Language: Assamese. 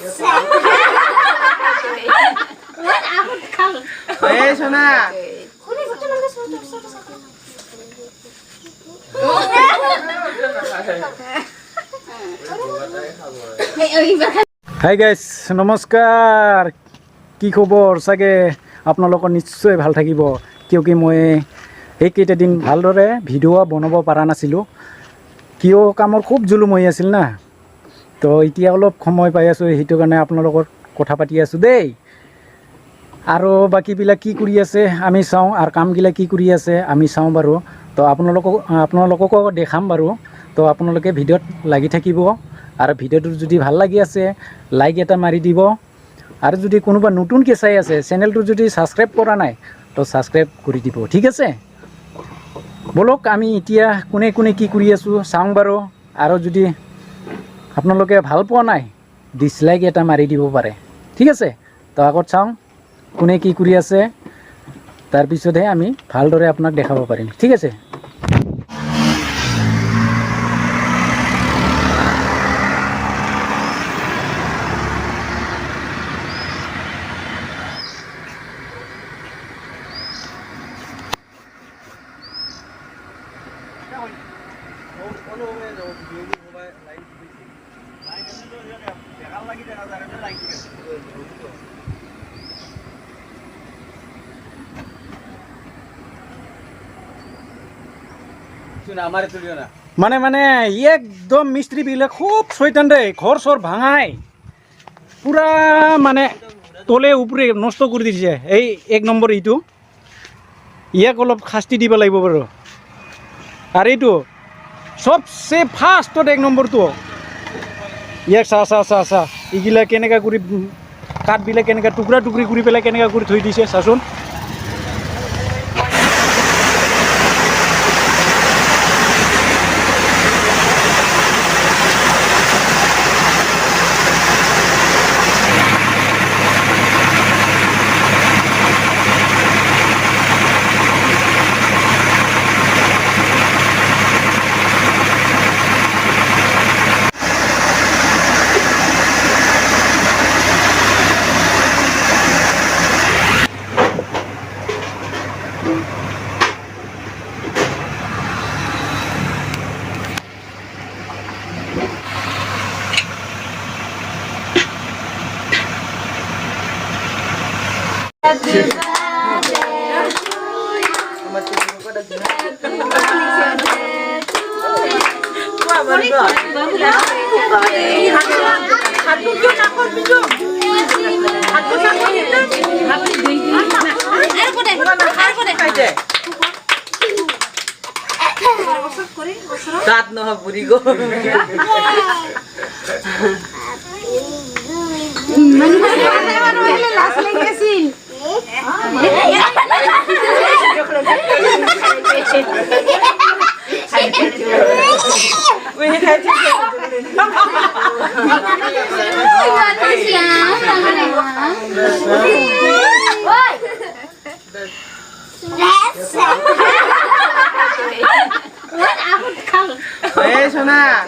Eh, Sona. হাই গাইজ নমস্কাৰ কি খবৰ চাগে আপোনালোকৰ নিশ্চয় ভাল থাকিব কিয় কি মই এইকেইটা দিন ভালদৰে ভিডিঅ' বনাব পৰা নাছিলোঁ কিয় কামৰ খুব জুলুম হৈ আছিল না তো এতিয়া অলপ সময় পাই আছোঁ সেইটো কাৰণে আপোনালোকৰ কথা পাতি আছোঁ দেই আৰু বাকীবিলাক কি কৰি আছে আমি চাওঁ আৰু কামবিলাক কি কৰি আছে আমি চাওঁ বাৰু তো আপোনালোককো দেখাম বাৰু তো আপোনালোকে ভিডিঅ'ত লাগি থাকিব আৰু ভিডিঅ'টো যদি ভাল লাগি আছে লাইক এটা মাৰি দিব আৰু যদি কোনোবা নতুনকৈ চাই আছে চেনেলটো যদি ছাবস্ক্ৰাইব কৰা নাই তো ছাবস্ক্ৰাইব কৰি দিব ঠিক আছে বলক আমি এতিয়া কোনে কোনে কি কৰি আছোঁ চাওঁ বাৰু আৰু যদি আপোনালোকে ভাল পোৱা নাই ডিছলাইক এটা মাৰি দিব পাৰে ঠিক আছে তো আগত চাওঁ কোনে কি কৰি আছে তাৰপিছতহে আমি ভালদৰে আপোনাক দেখাব পাৰিম ঠিক আছে মানে একদম মিস্ত্রিবিলাক খুব শৈতান রে ঘর সর ভাঙায় পুরা মানে তলে উপরে নষ্ট করে দিছে এই এক নম্বর এইটো ইয়াক অলপ শাস্তি দিব লাগিব বাৰু আৰ এইটো সবচে ফাৰ্স্টত এক নম্বৰটো ইয়াক চা এইগিলা কেনেকা কৰি কাঠবিলাক কেনেকা টুকৰা টুকৰি কৰি পেলাই কেনেকা কৰি থৈ দিছে চাচোন Kat no buri go. Eh, Sona.